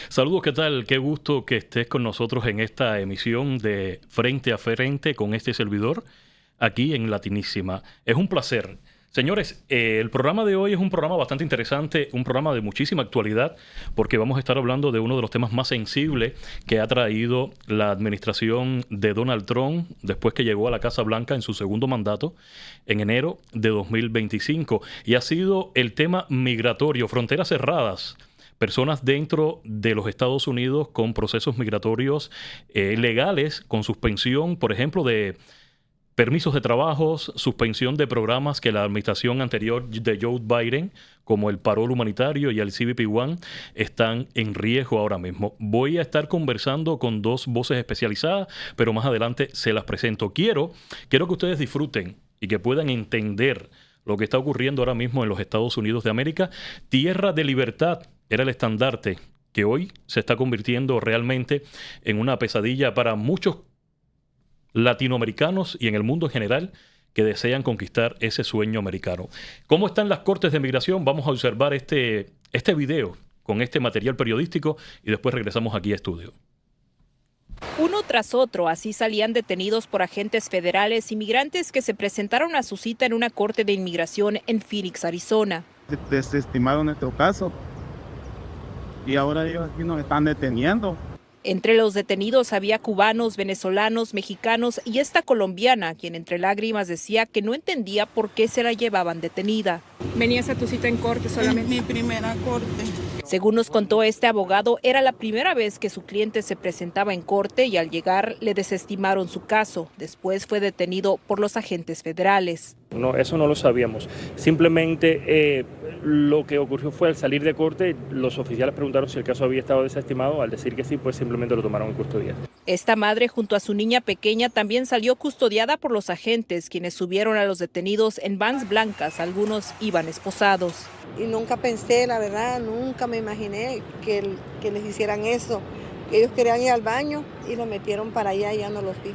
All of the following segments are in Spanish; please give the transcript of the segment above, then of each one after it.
Saludos, ¿qué tal? Qué gusto que estés con nosotros en esta emisión de Frente a Frente con este servidor aquí en Latinísima. Es un placer. Señores, el programa de hoy es un programa bastante interesante, un programa de muchísima actualidad, porque vamos a estar hablando de uno de los temas más sensibles que ha traído la administración de Donald Trump después que llegó a la Casa Blanca en su segundo mandato en enero de 2025. Y ha sido el tema migratorio, fronteras cerradas. Personas dentro de los Estados Unidos con procesos migratorios legales, con suspensión, por ejemplo, de permisos de trabajos, suspensión de programas que la administración anterior de Joe Biden, como el parol humanitario y el CBP-1, están en riesgo ahora mismo. Voy a estar conversando con dos voces especializadas, pero más adelante se las presento. Quiero que ustedes disfruten y que puedan entender lo que está ocurriendo ahora mismo en los Estados Unidos de América. Tierra de libertad era el estandarte que hoy se está convirtiendo realmente en una pesadilla para muchos latinoamericanos y en el mundo en general que desean conquistar ese sueño americano. ¿Cómo están las cortes de migración? Vamos a observar este video con este material periodístico y después regresamos aquí a estudio. Uno tras otro, así salían detenidos por agentes federales inmigrantes que se presentaron a su cita en una corte de inmigración en Phoenix, Arizona. Desestimaron nuestro caso y ahora ellos aquí nos están deteniendo. Entre los detenidos había cubanos, venezolanos, mexicanos y esta colombiana, quien entre lágrimas decía que no entendía por qué se la llevaban detenida. ¿Venías a tu cita en corte solamente? Mi primera corte. Según nos contó este abogado, era la primera vez que su cliente se presentaba en corte y al llegar le desestimaron su caso. Después fue detenido por los agentes federales. No, eso no lo sabíamos. Simplemente lo que ocurrió fue al salir de corte, los oficiales preguntaron si el caso había estado desestimado. Al decir que sí, pues simplemente lo tomaron en custodia. Esta madre junto a su niña pequeña también salió custodiada por los agentes, quienes subieron a los detenidos en vans blancas. Algunos iban esposados. Y nunca pensé, la verdad, nunca me imaginé que les hicieran eso. Ellos querían ir al baño y lo metieron para allá y ya no los vi.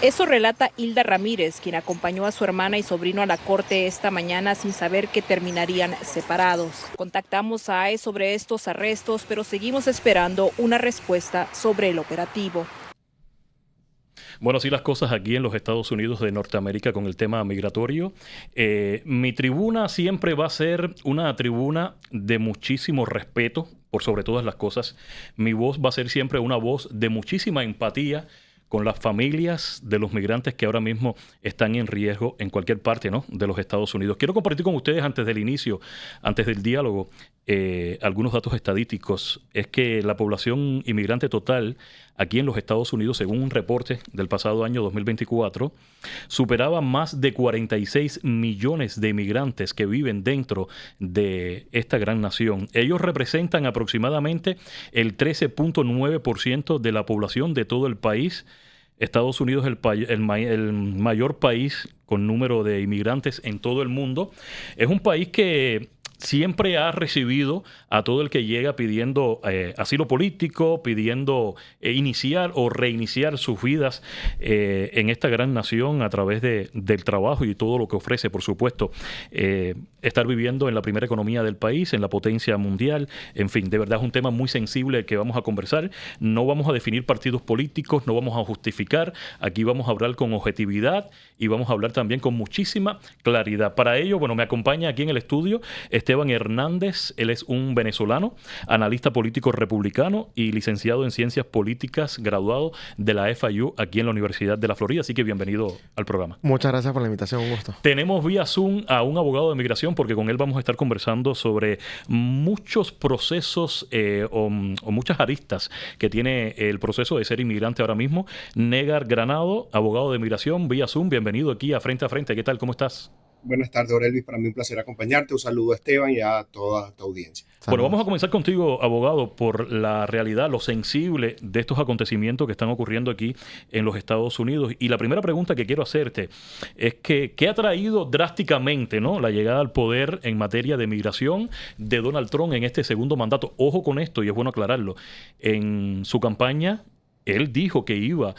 Eso relata Hilda Ramírez, quien acompañó a su hermana y sobrino a la corte esta mañana sin saber que terminarían separados. Contactamos a AE sobre estos arrestos, pero seguimos esperando una respuesta sobre el operativo. Bueno, así las cosas aquí en los Estados Unidos de Norteamérica con el tema migratorio. Mi tribuna siempre va a ser una tribuna de muchísimo respeto, por sobre todas las cosas. Mi voz va a ser siempre una voz de muchísima empatía con las familias de los migrantes que ahora mismo están en riesgo en cualquier parte, ¿no?, de los Estados Unidos. Quiero compartir con ustedes antes del inicio, antes del diálogo, algunos datos estadísticos. Es que la población inmigrante total aquí en los Estados Unidos, según un reporte del pasado año 2024, superaba más de 46 millones de inmigrantes que viven dentro de esta gran nación. Ellos representan aproximadamente el 13.9% de la población de todo el país. Estados Unidos es el mayor país con número de inmigrantes en todo el mundo. Es un país que siempre ha recibido a todo el que llega pidiendo asilo político, pidiendo iniciar o reiniciar sus vidas en esta gran nación a través del trabajo y todo lo que ofrece, por supuesto. Estar viviendo en la primera economía del país, en la potencia mundial. En fin, de verdad es un tema muy sensible que vamos a conversar. No vamos a definir partidos políticos, no vamos a justificar. Aquí vamos a hablar con objetividad y vamos a hablar también con muchísima claridad. Para ello, bueno, me acompaña aquí en el estudio Esteban Hernández. Él es un venezolano, analista político republicano y licenciado en Ciencias Políticas, graduado de la FIU aquí en la Universidad de la Florida. Así que bienvenido al programa. Muchas gracias por la invitación, un gusto. Tenemos vía Zoom a un abogado de migración porque con él vamos a estar conversando sobre muchos procesos o muchas aristas que tiene el proceso de ser inmigrante ahora mismo. Negar Granado, abogado de migración, vía Zoom. Bienvenido aquí a Frente a Frente. ¿Qué tal? ¿Cómo estás? Buenas tardes, Orelvis. Para mí un placer acompañarte. Un saludo a Esteban y a toda tu audiencia. Bueno, vamos a comenzar contigo, abogado, por la realidad, lo sensible de estos acontecimientos que están ocurriendo aquí en los Estados Unidos. Y la primera pregunta que quiero hacerte es que ¿qué ha traído drásticamente, ¿no?, la llegada al poder en materia de migración de Donald Trump en este segundo mandato? Ojo con esto, y es bueno aclararlo. En su campaña, él dijo que iba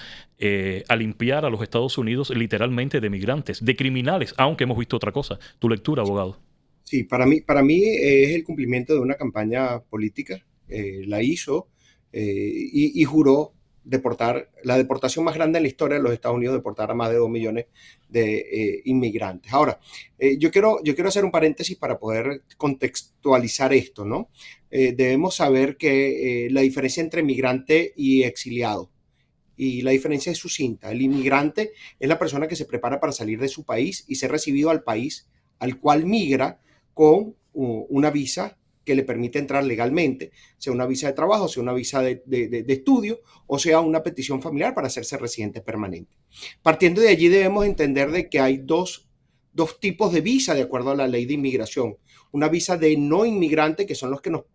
a limpiar a los Estados Unidos literalmente de migrantes, de criminales, aunque hemos visto otra cosa. Tu lectura, abogado. Sí, para mí es el cumplimiento de una campaña política la hizo y juró deportar, la deportación más grande en la historia de los Estados Unidos, deportar a más de 2 millones de inmigrantes. Ahora, yo quiero hacer un paréntesis para poder contextualizar esto, ¿no? Debemos saber que la diferencia entre migrante y exiliado, y la diferencia es sucinta. El inmigrante es la persona que se prepara para salir de su país y ser recibido al país al cual migra con una visa que le permite entrar legalmente, sea una visa de trabajo, sea una visa de estudio o sea una petición familiar para hacerse residente permanente. Partiendo de allí debemos entender de que hay dos tipos de visa de acuerdo a la ley de inmigración. Una visa de no inmigrante, que son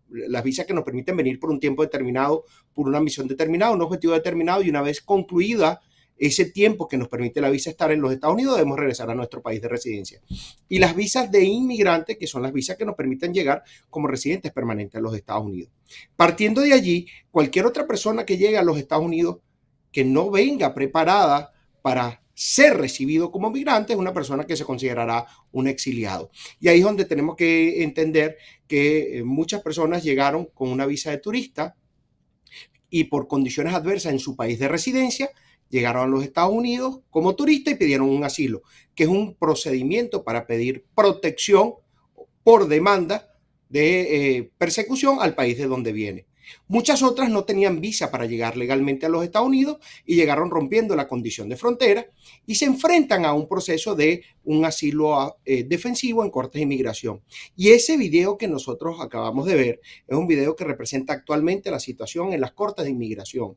las visas que nos permiten venir por un tiempo determinado, por una misión determinada, un objetivo determinado, y una vez concluida ese tiempo que nos permite la visa estar en los Estados Unidos, debemos regresar a nuestro país de residencia. Y las visas de inmigrante, que son las visas que nos permiten llegar como residentes permanentes a los Estados Unidos. Partiendo de allí, cualquier otra persona que llegue a los Estados Unidos que no venga preparada para ser recibido como migrante es una persona que se considerará un exiliado. Y ahí es donde tenemos que entender que muchas personas llegaron con una visa de turista y por condiciones adversas en su país de residencia llegaron a los Estados Unidos como turista y pidieron un asilo, que es un procedimiento para pedir protección por demanda de persecución al país de donde viene. Muchas otras no tenían visa para llegar legalmente a los Estados Unidos y llegaron rompiendo la condición de frontera y se enfrentan a un proceso de un asilo defensivo en cortes de inmigración. Y ese video que nosotros acabamos de ver es un video que representa actualmente la situación en las cortes de inmigración.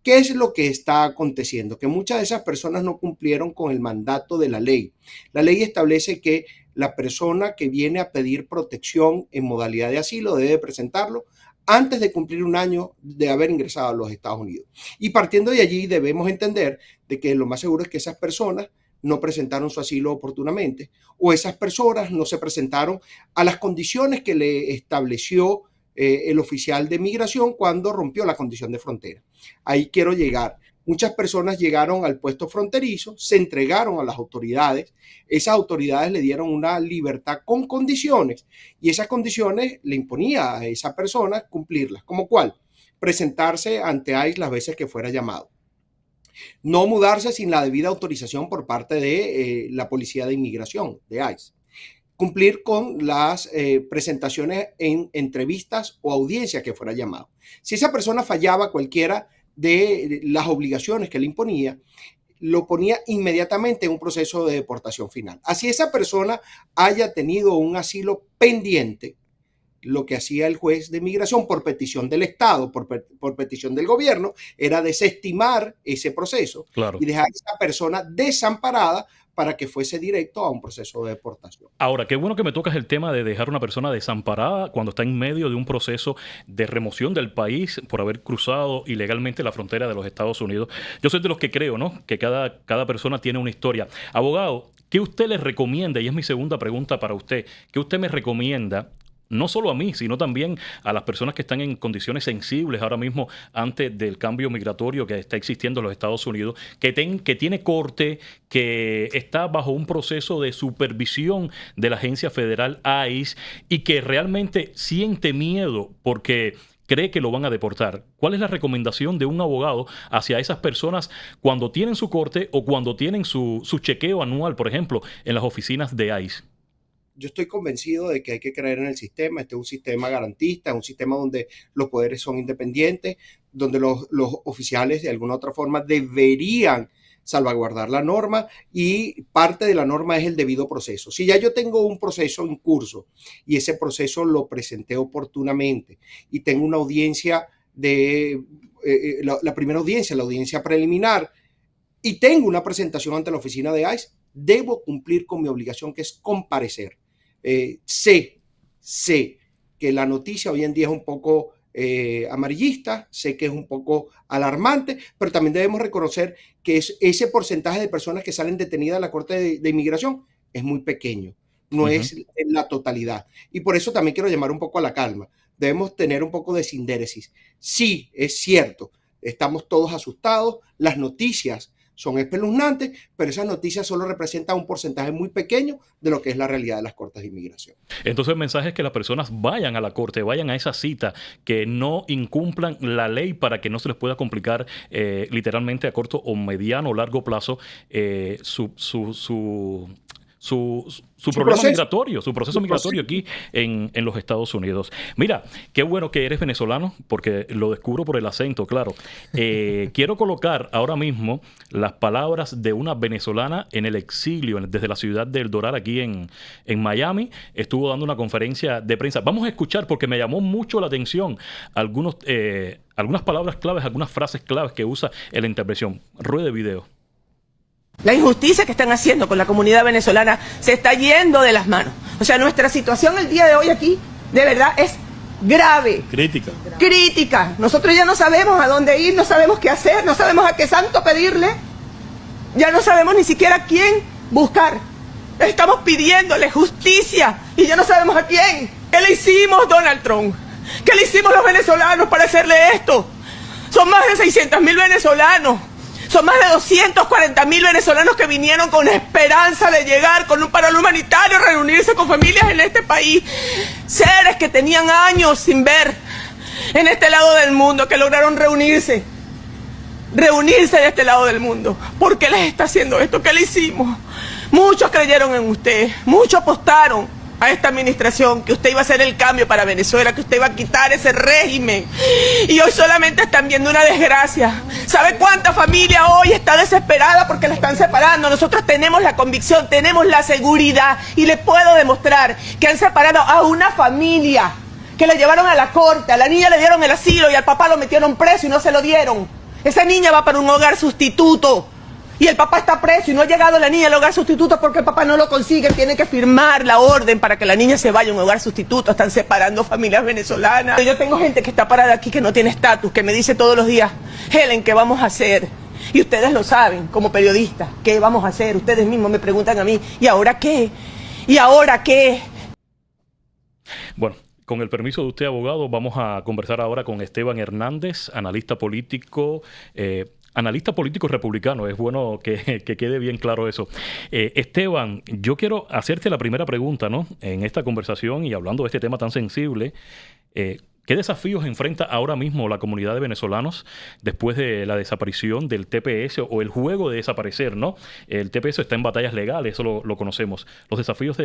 ¿Qué es lo que está aconteciendo? Que muchas de esas personas no cumplieron con el mandato de la ley. La ley establece que la persona que viene a pedir protección en modalidad de asilo debe presentarlo antes de cumplir un año de haber ingresado a los Estados Unidos. Y partiendo de allí debemos entender de que lo más seguro es que esas personas no presentaron su asilo oportunamente o esas personas no se presentaron a las condiciones que le estableció el oficial de migración cuando rompió la condición de frontera. Ahí quiero llegar. Muchas personas llegaron al puesto fronterizo, se entregaron a las autoridades, esas autoridades le dieron una libertad con condiciones y esas condiciones le imponía a esa persona cumplirlas. ¿Como cuál? Presentarse ante ICE las veces que fuera llamado. No mudarse sin la debida autorización por parte de la Policía de Inmigración, de ICE. Cumplir con las presentaciones en entrevistas o audiencias que fuera llamado. Si esa persona fallaba cualquiera de las obligaciones que le imponía, lo ponía inmediatamente en un proceso de deportación final. Así esa persona haya tenido un asilo pendiente, lo que hacía el juez de migración por petición del Estado, por petición del gobierno, era desestimar ese proceso y dejar a esa persona desamparada para que fuese directo a un proceso de deportación. Ahora, qué bueno que me tocas el tema de dejar a una persona desamparada cuando está en medio de un proceso de remoción del país por haber cruzado ilegalmente la frontera de los Estados Unidos. Yo soy de los que creo, ¿no?, que cada persona tiene una historia. Abogado, ¿qué usted le recomienda? Y es mi segunda pregunta para usted. ¿Qué usted me recomienda? No solo a mí, sino también a las personas que están en condiciones sensibles ahora mismo antes del cambio migratorio que está existiendo en los Estados Unidos, que tiene corte, que está bajo un proceso de supervisión de la agencia federal ICE y que realmente siente miedo porque cree que lo van a deportar. ¿Cuál es la recomendación de un abogado hacia esas personas cuando tienen su corte o cuando tienen su chequeo anual, por ejemplo, en las oficinas de ICE? Yo estoy convencido de que hay que creer en el sistema. Este es un sistema garantista, un sistema donde los poderes son independientes, donde los oficiales de alguna u otra forma deberían salvaguardar la norma y parte de la norma es el debido proceso. Si ya yo tengo un proceso en curso y ese proceso lo presenté oportunamente y tengo una audiencia la primera audiencia, la audiencia preliminar, y tengo una presentación ante la oficina de ICE, debo cumplir con mi obligación, que es comparecer. Sé que la noticia hoy en día es un poco amarillista, sé que es un poco alarmante, pero también debemos reconocer que ese porcentaje de personas que salen detenidas en la Corte de Inmigración es muy pequeño, no es la totalidad. Y por eso también quiero llamar un poco a la calma. Debemos tener un poco de sindéresis. Sí, es cierto, estamos todos asustados, las noticias son espeluznantes, pero esas noticias solo representan un porcentaje muy pequeño de lo que es la realidad de las cortes de inmigración. Entonces el mensaje es que las personas vayan a la corte, vayan a esa cita, que no incumplan la ley para que no se les pueda complicar literalmente a corto o mediano o largo plazo su problema migratorio, su proceso migratorio aquí en los Estados Unidos. Mira, qué bueno que eres venezolano, porque lo descubro por el acento, claro. Quiero colocar ahora mismo las palabras de una venezolana en el exilio, desde la ciudad de El Doral, aquí en Miami. Estuvo dando una conferencia de prensa. Vamos a escuchar, porque me llamó mucho la atención algunas palabras claves, algunas frases claves que usa en la intervención. Ruede video. La injusticia que están haciendo con la comunidad venezolana se está yendo de las manos. O sea, nuestra situación el día de hoy aquí, de verdad, es grave. Crítica. Crítica. Nosotros ya no sabemos a dónde ir, no sabemos qué hacer, no sabemos a qué santo pedirle. Ya no sabemos ni siquiera a quién buscar. Estamos pidiéndole justicia y ya no sabemos a quién. ¿Qué le hicimos, Donald Trump? ¿Qué le hicimos los venezolanos para hacerle esto? Son más de 600,000 venezolanos. Son más de 240,000 venezolanos que vinieron con esperanza de llegar con un paro humanitario, reunirse con familias en este país. Seres que tenían años sin ver en este lado del mundo, que lograron reunirse de este lado del mundo. ¿Por qué les está haciendo esto? ¿Qué le hicimos? Muchos creyeron en usted, muchos apostaron a esta administración, que usted iba a hacer el cambio para Venezuela, que usted iba a quitar ese régimen. Y hoy solamente están viendo una desgracia. ¿Sabe cuánta familia hoy está desesperada porque la están separando? Nosotros tenemos la convicción, tenemos la seguridad y le puedo demostrar que han separado a una familia, que la llevaron a la corte, a la niña le dieron el asilo y al papá lo metieron preso y no se lo dieron. Esa niña va para un hogar sustituto. Y el papá está preso y no ha llegado la niña al hogar sustituto porque el papá no lo consigue. Tiene que firmar la orden para que la niña se vaya a un hogar sustituto. Están separando familias venezolanas. Yo tengo gente que está parada aquí que no tiene estatus, que me dice todos los días, Helen, ¿qué vamos a hacer? Y ustedes lo saben como periodistas. ¿Qué vamos a hacer? Ustedes mismos me preguntan a mí, ¿y ahora qué? ¿Y ahora qué? Bueno, con el permiso de usted, abogado, vamos a conversar ahora con Esteban Hernández, analista político republicano. Es bueno que quede bien claro eso. Esteban, yo quiero hacerte la primera pregunta, ¿no? En esta conversación y hablando de este tema tan sensible, ¿qué desafíos enfrenta ahora mismo la comunidad de venezolanos después de la desaparición del TPS o el juego de desaparecer, ¿no? El TPS está en batallas legales, eso lo conocemos. Los desafíos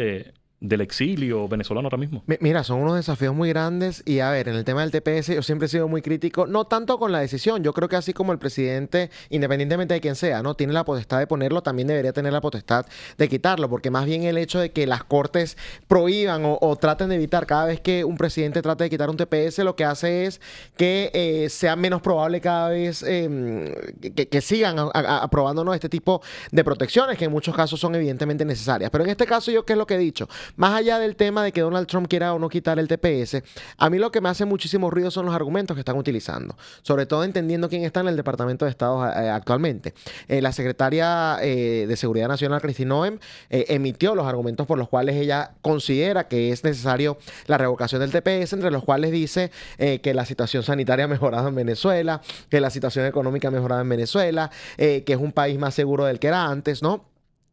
del exilio venezolano ahora mismo. Mira, son unos desafíos muy grandes y a ver, en el tema del TPS yo siempre he sido muy crítico, no tanto con la decisión, yo creo que así como el presidente, independientemente de quién sea, ¿no? Tiene la potestad de ponerlo, también debería tener la potestad de quitarlo, porque más bien el hecho de que las cortes prohíban o traten de evitar cada vez que un presidente trate de quitar un TPS, lo que hace es que sea menos probable cada vez que sigan aprobándonos este tipo de protecciones, que en muchos casos son evidentemente necesarias. Pero en este caso, yo, ¿qué es lo que he dicho? Más allá del tema de que Donald Trump quiera o no quitar el TPS, a mí lo que me hace muchísimo ruido son los argumentos que están utilizando, sobre todo entendiendo quién está en el Departamento de Estado actualmente. La secretaria de Seguridad Nacional, Kristi Noem, emitió los argumentos por los cuales ella considera que es necesario la revocación del TPS, entre los cuales dice que la situación sanitaria ha mejorado en Venezuela, que la situación económica ha mejorado en Venezuela, que es un país más seguro del que era antes, ¿no?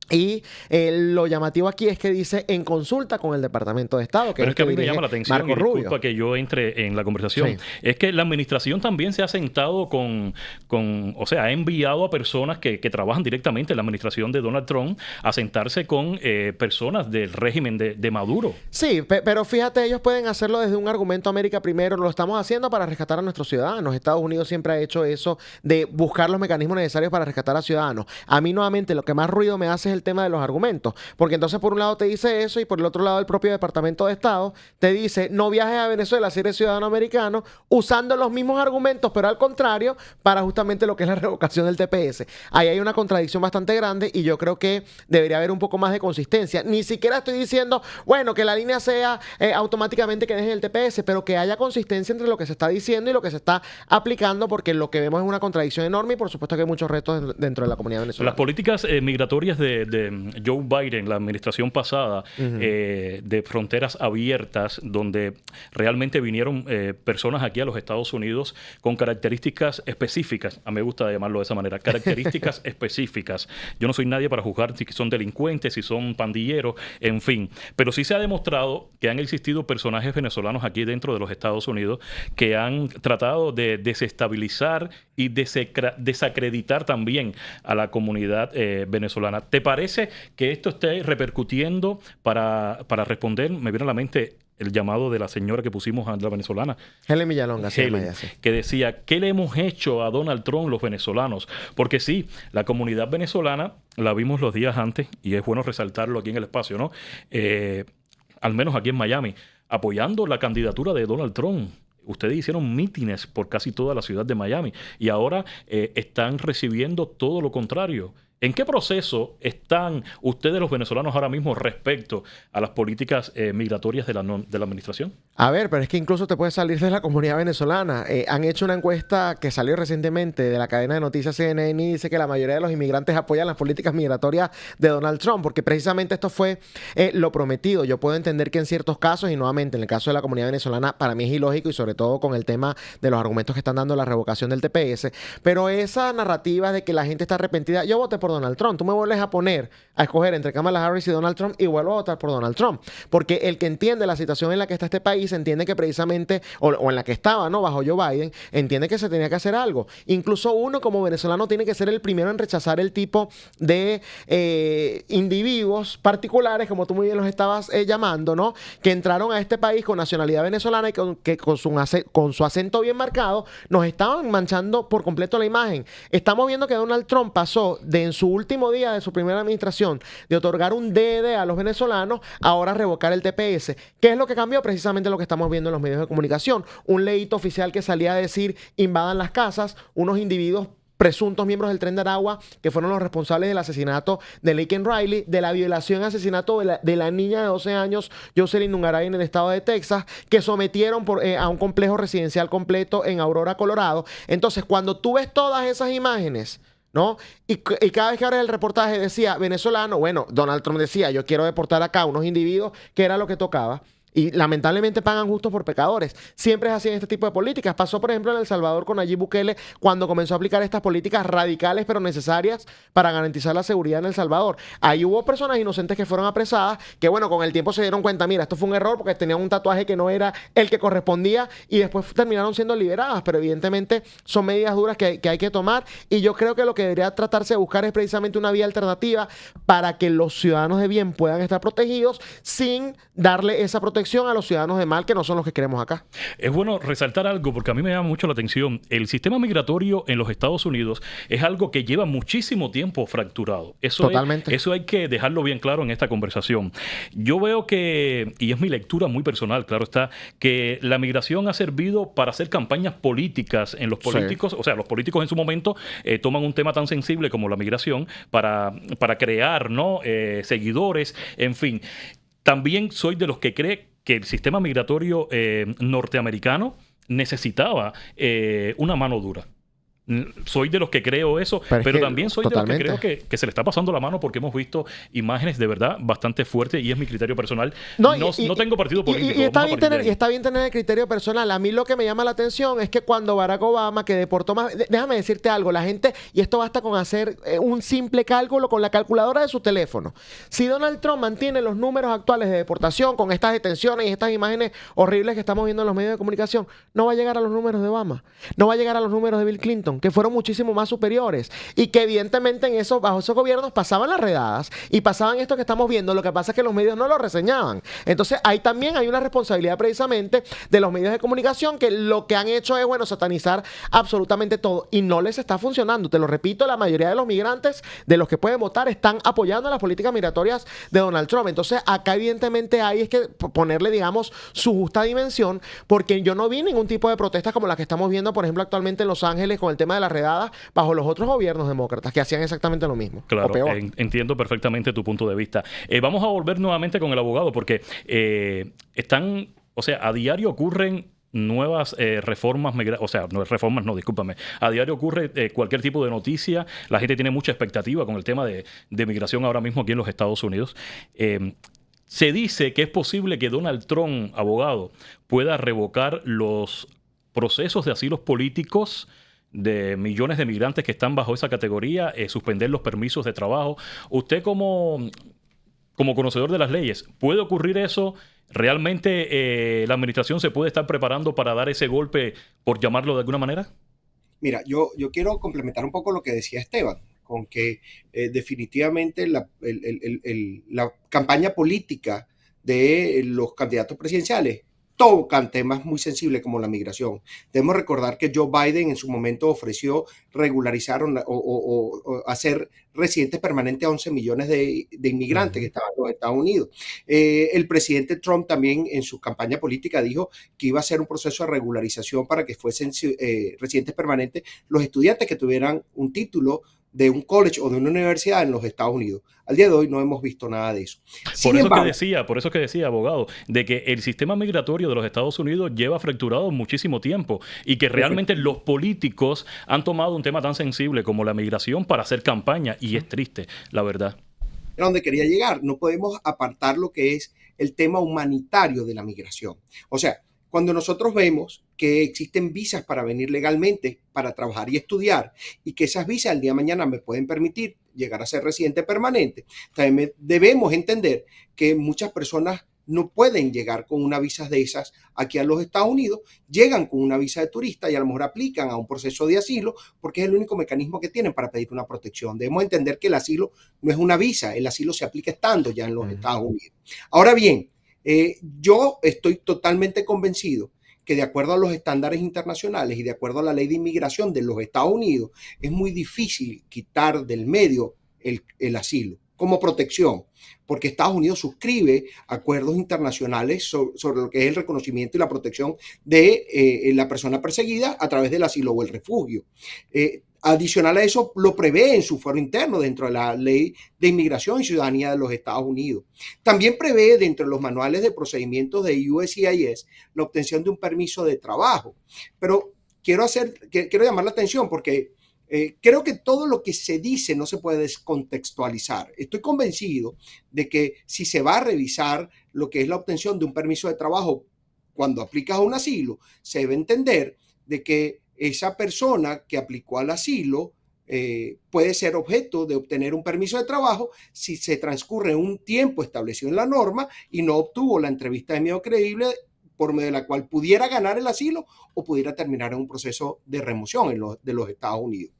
Y lo llamativo aquí es que dice en consulta con el Departamento de Estado. Pero es que a mí me llama la atención, Marco y disculpa Rubio, que yo entre en la conversación, sí, es que la administración también se ha sentado o sea, ha enviado a personas que trabajan directamente en la administración de Donald Trump a sentarse con personas del régimen de Maduro. Sí, pero fíjate, ellos pueden hacerlo desde un argumento América primero, lo estamos haciendo para rescatar a nuestros ciudadanos. Estados Unidos siempre ha hecho eso de buscar los mecanismos necesarios para rescatar a ciudadanos. A mí nuevamente lo que más ruido me hace es el tema de los argumentos, porque entonces por un lado te dice eso y por el otro lado el propio Departamento de Estado te dice no viajes a Venezuela si eres ciudadano americano, usando los mismos argumentos pero al contrario para justamente lo que es la revocación del TPS. Ahí hay una contradicción bastante grande y yo creo que debería haber un poco más de consistencia. Ni siquiera estoy diciendo, bueno, que la línea sea automáticamente que dejen el TPS, pero que haya consistencia entre lo que se está diciendo y lo que se está aplicando, porque lo que vemos es una contradicción enorme y por supuesto que hay muchos retos dentro de la comunidad venezolana. Las políticas migratorias de de Joe Biden, la administración pasada, de fronteras abiertas, donde realmente vinieron personas aquí a los Estados Unidos con características específicas. A mí me gusta llamarlo de esa manera, características específicas. Yo no soy nadie para juzgar si son delincuentes, si son pandilleros, en fin. Pero sí se ha demostrado que han existido personajes venezolanos aquí dentro de los Estados Unidos que han tratado de desestabilizar y desacreditar también a la comunidad venezolana. ¿Te parece que esto esté repercutiendo para responder? Me viene a la mente el llamado de la señora que pusimos a la venezolana. Helen Villalonga, que decía, ¿qué le hemos hecho a Donald Trump los venezolanos? Porque sí, la comunidad venezolana la vimos los días antes, y es bueno resaltarlo aquí en el espacio, ¿no? Al menos aquí en Miami, apoyando la candidatura de Donald Trump. Ustedes hicieron mítines por casi toda la ciudad de Miami y ahora están recibiendo todo lo contrario. ¿En qué proceso están ustedes los venezolanos ahora mismo respecto a las políticas migratorias de la administración? A ver, pero es que incluso te puedes salir de la comunidad venezolana. Han hecho una encuesta que salió recientemente de la cadena de noticias CNN y dice que la mayoría de los inmigrantes apoyan las políticas migratorias de Donald Trump, porque precisamente esto fue lo prometido. Yo puedo entender que en ciertos casos, y nuevamente en el caso de la comunidad venezolana, para mí es ilógico, y sobre todo con el tema de los argumentos que están dando la revocación del TPS, pero esa narrativa de que la gente está arrepentida, yo voté por Donald Trump, tú me vuelves a poner a escoger entre Kamala Harris y Donald Trump y vuelvo a votar por Donald Trump, porque el que entiende la situación en la que está este país entiende que precisamente, o en la que estaba, ¿no?, bajo Joe Biden, entiende que se tenía que hacer algo. Incluso uno como venezolano tiene que ser el primero en rechazar el tipo de individuos particulares, como tú muy bien los estabas llamando, ¿no?, que entraron a este país con nacionalidad venezolana y que con su acento bien marcado nos estaban manchando por completo la imagen. Estamos viendo que Donald Trump pasó de en su último día de su primera administración de otorgar un DD a los venezolanos, ahora revocar el TPS. ¿Qué es lo que cambió? Precisamente lo que estamos viendo en los medios de comunicación. Un leíto oficial que salía a decir invadan las casas, unos individuos presuntos miembros del Tren de Aragua, que fueron los responsables del asesinato de Laken Riley, de la violación y asesinato de la niña de 12 años, Jocelyn Nungaray, en el estado de Texas, que sometieron a un complejo residencial completo en Aurora, Colorado. Entonces, cuando tú ves todas esas imágenes, ¿no? Y cada vez que abres el reportaje decía venezolano, bueno, Donald Trump decía, yo quiero deportar acá unos individuos, que era lo que tocaba. Y lamentablemente pagan justos por pecadores. Siempre es así en este tipo de políticas. Pasó, por ejemplo, en El Salvador con Nayib Bukele, cuando comenzó a aplicar estas políticas radicales pero necesarias para garantizar la seguridad en El Salvador. Ahí hubo personas inocentes que fueron apresadas, que bueno, con el tiempo se dieron cuenta, mira, esto fue un error porque tenían un tatuaje que no era el que correspondía, y después terminaron siendo liberadas. Pero evidentemente son medidas duras que hay que tomar, y yo creo que lo que debería tratarse de buscar es precisamente una vía alternativa para que los ciudadanos de bien puedan estar protegidos sin darle esa protección a los ciudadanos de mal, que no son los que queremos acá. Es bueno resaltar algo porque a mí me llama mucho la atención. El sistema migratorio en los Estados Unidos es algo que lleva muchísimo tiempo fracturado. Totalmente. Eso hay que dejarlo bien claro en esta conversación. Yo veo que, y es mi lectura muy personal, claro está, que la migración ha servido para hacer campañas políticas en los políticos. Sí. O sea, los políticos en su momento toman un tema tan sensible como la migración para crear, ¿no?, seguidores, en fin. También soy de los que cree que el sistema migratorio norteamericano necesitaba una mano dura. Soy de los que creo eso, pero también soy totalmente de los que creo que se le está pasando la mano, porque hemos visto imágenes de verdad bastante fuertes, y es mi criterio personal. No tengo partido político. Y está bien tener el criterio personal. A mí lo que me llama la atención es que cuando Barack Obama, que deportó más... Déjame decirte algo, la gente, y esto basta con hacer un simple cálculo con la calculadora de su teléfono. Si Donald Trump mantiene los números actuales de deportación con estas detenciones y estas imágenes horribles que estamos viendo en los medios de comunicación, no va a llegar a los números de Obama, no va a llegar a los números de Bill Clinton, que fueron muchísimo más superiores, y que evidentemente bajo esos gobiernos pasaban las redadas y pasaban esto que estamos viendo. Lo que pasa es que los medios no lo reseñaban. Entonces ahí también hay una responsabilidad precisamente de los medios de comunicación, que lo que han hecho es, bueno, satanizar absolutamente todo, y no les está funcionando. Te lo repito, la mayoría de los migrantes, de los que pueden votar, están apoyando las políticas migratorias de Donald Trump. Entonces acá evidentemente hay que ponerle, digamos, su justa dimensión, porque yo no vi ningún tipo de protestas como las que estamos viendo, por ejemplo, actualmente en Los Ángeles con el tema de las redadas bajo los otros gobiernos demócratas, que hacían exactamente lo mismo. Claro, entiendo perfectamente tu punto de vista. Vamos a volver nuevamente con el abogado, porque a diario ocurren nuevas reformas, o sea, no reformas, no, discúlpame. A diario ocurre cualquier tipo de noticia. La gente tiene mucha expectativa con el tema de migración ahora mismo aquí en los Estados Unidos. Se dice que es posible que Donald Trump, abogado, pueda revocar los procesos de asilos políticos de millones de migrantes que están bajo esa categoría, suspender los permisos de trabajo. Usted como conocedor de las leyes, ¿puede ocurrir eso? ¿Realmente la administración se puede estar preparando para dar ese golpe, por llamarlo de alguna manera? Mira, yo quiero complementar un poco lo que decía Esteban, con que definitivamente la campaña política de los candidatos presidenciales tocan temas muy sensibles como la migración. Debemos recordar que Joe Biden en su momento ofreció regularizar o hacer residentes permanentes a 11 millones de inmigrantes que estaban en los Estados Unidos. El presidente Trump también en su campaña política dijo que iba a hacer un proceso de regularización para que fuesen residentes permanentes los estudiantes que tuvieran un título de un college o de una universidad en los Estados Unidos. Al día de hoy no hemos visto nada de eso. Por eso que decía, abogado, de que el sistema migratorio de los Estados Unidos lleva fracturado muchísimo tiempo y que realmente los políticos han tomado un tema tan sensible como la migración para hacer campaña, y es triste, la verdad. A donde quería llegar, no podemos apartar lo que es el tema humanitario de la migración. O sea, cuando nosotros vemos que existen visas para venir legalmente, para trabajar y estudiar, y que esas visas el día de mañana me pueden permitir llegar a ser residente permanente, también debemos entender que muchas personas no pueden llegar con una visa de esas aquí a los Estados Unidos, llegan con una visa de turista y a lo mejor aplican a un proceso de asilo porque es el único mecanismo que tienen para pedir una protección. Debemos entender que el asilo no es una visa, el asilo se aplica estando ya en los Estados Unidos. Ahora bien, yo estoy totalmente convencido que de acuerdo a los estándares internacionales y de acuerdo a la ley de inmigración de los Estados Unidos, es muy difícil quitar del medio el asilo como protección, porque Estados Unidos suscribe acuerdos internacionales sobre lo que es el reconocimiento y la protección de la persona perseguida a través del asilo o el refugio. Adicional a eso, lo prevé en su fuero interno dentro de la Ley de Inmigración y Ciudadanía de los Estados Unidos. También prevé dentro de los manuales de procedimientos de USCIS la obtención de un permiso de trabajo. Pero quiero llamar la atención porque creo que todo lo que se dice no se puede descontextualizar. Estoy convencido de que si se va a revisar lo que es la obtención de un permiso de trabajo cuando aplicas a un asilo, se debe entender de que esa persona que aplicó al asilo puede ser objeto de obtener un permiso de trabajo si se transcurre un tiempo establecido en la norma y no obtuvo la entrevista de medio creíble por medio de la cual pudiera ganar el asilo o pudiera terminar en un proceso de remoción de los Estados Unidos.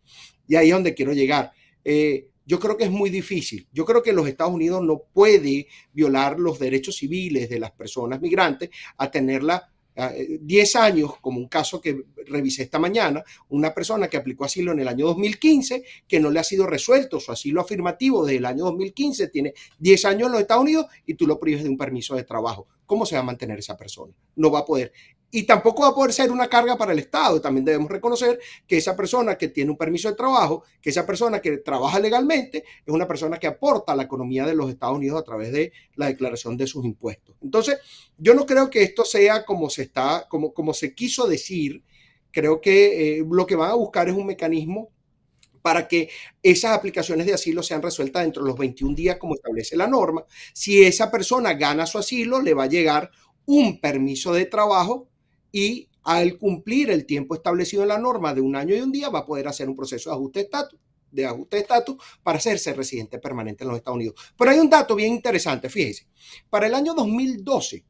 Y ahí es donde quiero llegar. Yo creo que es muy difícil. Yo creo que los Estados Unidos no puede violar los derechos civiles de las personas migrantes a tenerla 10 años, como un caso que revisé esta mañana, una persona que aplicó asilo en el año 2015, que no le ha sido resuelto su asilo afirmativo desde el año 2015, tiene 10 años en los Estados Unidos y tú lo prives de un permiso de trabajo. ¿Cómo se va a mantener esa persona? No va a poder. Y tampoco va a poder ser una carga para el Estado. También debemos reconocer que esa persona que tiene un permiso de trabajo, que esa persona que trabaja legalmente, es una persona que aporta a la economía de los Estados Unidos a través de la declaración de sus impuestos. Entonces, yo no creo que esto sea como se quiso decir. Creo que lo que van a buscar es un mecanismo para que esas aplicaciones de asilo sean resueltas dentro de los 21 días como establece la norma. Si esa persona gana su asilo, le va a llegar un permiso de trabajo y al cumplir el tiempo establecido en la norma de 1 año y 1 día va a poder hacer un proceso de ajuste de estatus para hacerse residente permanente en los Estados Unidos. Pero hay un dato bien interesante, fíjese. Para el año 2012,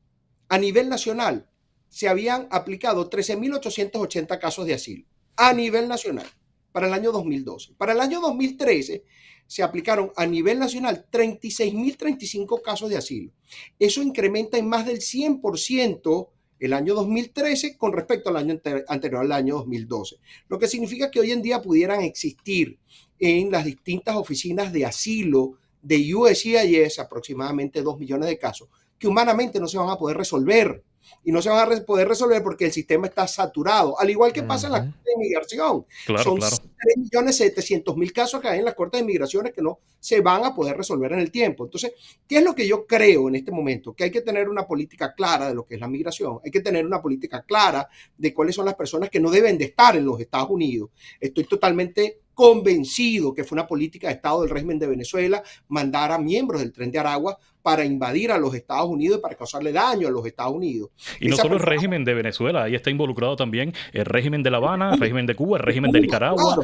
a nivel nacional, se habían aplicado 13.880 casos de asilo a nivel nacional para el año 2012. Para el año 2013 se aplicaron a nivel nacional 36.035 casos de asilo. Eso incrementa en más del 100% el año 2013 con respecto al año anterior, al año 2012. Lo que significa que hoy en día pudieran existir en las distintas oficinas de asilo de USCIS aproximadamente 2 millones de casos que humanamente no se van a poder resolver y no se van a poder resolver porque el sistema está saturado, al igual que pasa en la Corte de Inmigración. Son 3.700.000 casos que hay en las Cortes de Inmigraciones que no se van a poder resolver en el tiempo. Entonces, ¿qué es lo que yo creo en este momento? Que hay que tener una política clara de lo que es la migración, hay que tener una política clara de cuáles son las personas que no deben de estar en los Estados Unidos. Estoy totalmente convencido que fue una política de Estado del régimen de Venezuela mandar a miembros del Tren de Aragua para invadir a los Estados Unidos y para causarle daño a los Estados Unidos. Y no solo el régimen de Venezuela, ahí está involucrado también el régimen de La Habana, el régimen de Cuba, el régimen de Nicaragua.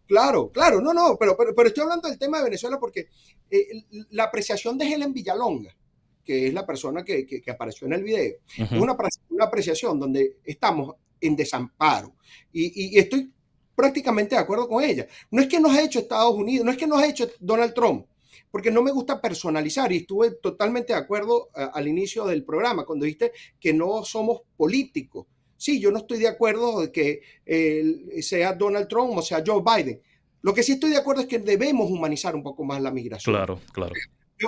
Claro, no, pero estoy hablando del tema de Venezuela porque la apreciación de Helen Villalonga, que es la persona que apareció en el video, es una apreciación donde estamos en desamparo y estoy prácticamente de acuerdo con ella. No es que nos ha hecho Estados Unidos, no es que nos ha hecho Donald Trump, porque no me gusta personalizar y estuve totalmente de acuerdo al inicio del programa cuando dijiste que no somos políticos. Sí, yo no estoy de acuerdo de que sea Donald Trump o sea Joe Biden. Lo que sí estoy de acuerdo es que debemos humanizar un poco más la migración. Claro.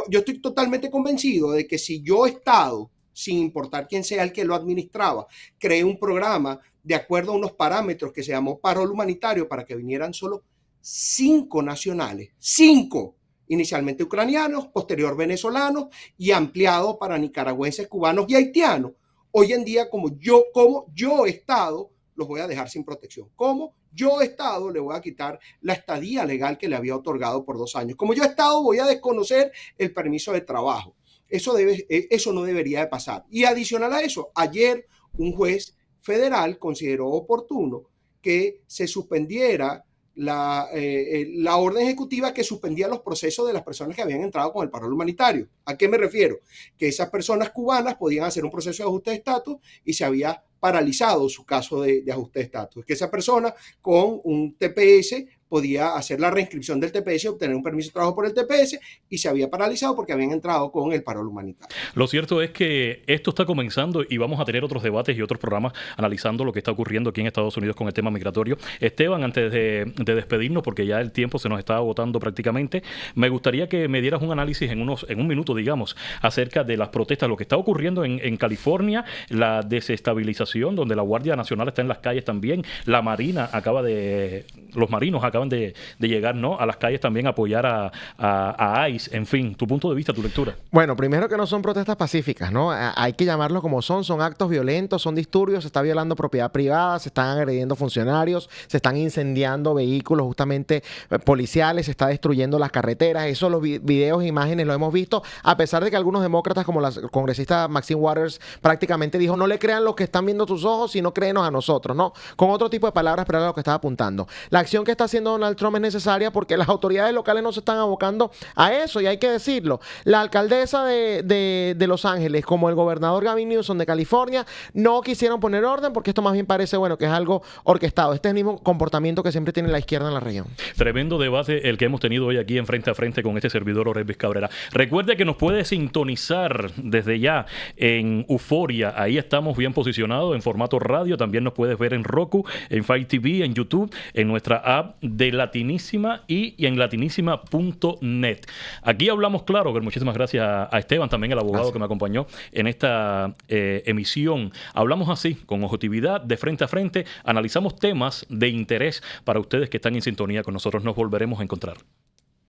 Yo estoy totalmente convencido de que si yo Estado, sin importar quién sea el que lo administraba, creé un programa de acuerdo a unos parámetros que se llamó Parol Humanitario para que vinieran solo 5 nacionales, 5, inicialmente ucranianos, posterior venezolanos y ampliado para nicaragüenses, cubanos y haitianos. Hoy en día, como yo Estado, los voy a dejar sin protección. Como yo Estado le voy a quitar la estadía legal que le había otorgado por 2 años. Como yo Estado voy a desconocer el permiso de trabajo. Eso no debería de pasar. Y adicional a eso, ayer un juez federal consideró oportuno que se suspendiera la orden ejecutiva que suspendía los procesos de las personas que habían entrado con el parol humanitario. ¿A qué me refiero? Que esas personas cubanas podían hacer un proceso de ajuste de estatus y se había paralizado su caso de ajuste de estatus. Que esa persona con un TPS podía hacer la reinscripción del TPS, obtener un permiso de trabajo por el TPS y se había paralizado porque habían entrado con el parol humanitario. Lo cierto es que esto está comenzando y vamos a tener otros debates y otros programas analizando lo que está ocurriendo aquí en Estados Unidos con el tema migratorio. Esteban, antes de despedirnos, porque ya el tiempo se nos está agotando prácticamente, me gustaría que me dieras un análisis en un minuto, digamos, acerca de las protestas, lo que está ocurriendo en California, la desestabilización, donde la Guardia Nacional está en las calles también, la Marina los marinos acaban de llegar, ¿no?, a las calles también a apoyar a ICE. En fin, tu punto de vista, tu lectura. Bueno, primero que no son protestas pacíficas, ¿no? Hay que llamarlo como son actos violentos, son disturbios, se está violando propiedad privada, se están agrediendo funcionarios, se están incendiando vehículos justamente policiales, se está destruyendo las carreteras. Eso, los videos e imágenes lo hemos visto, a pesar de que algunos demócratas, como la congresista Maxine Waters, prácticamente dijo, no le crean lo que están viendo tus ojos, sino créenos a nosotros, ¿no? Con otro tipo de palabras, pero era lo que estaba apuntando. La acción que está haciendo Donald Trump es necesaria porque las autoridades locales no se están abocando a eso, y hay que decirlo. La alcaldesa de Los Ángeles, como el gobernador Gavin Newsom de California, no quisieron poner orden porque esto más bien parece, bueno, que es algo orquestado. Este es el mismo comportamiento que siempre tiene la izquierda en la región. Tremendo debate el que hemos tenido hoy aquí en Frente a Frente con este servidor Oresvis Cabrera. Recuerde que nos puede sintonizar desde ya en Euforia. Ahí estamos bien posicionados en formato radio. También nos puedes ver en Roku, en Fire TV, en YouTube, en nuestra app de Latinísima y en latinísima.net. Aquí hablamos claro, que muchísimas gracias a Esteban, también el abogado que me acompañó en esta emisión. Hablamos así, con objetividad, de frente a frente, analizamos temas de interés para ustedes que están en sintonía con nosotros. Nos volveremos a encontrar.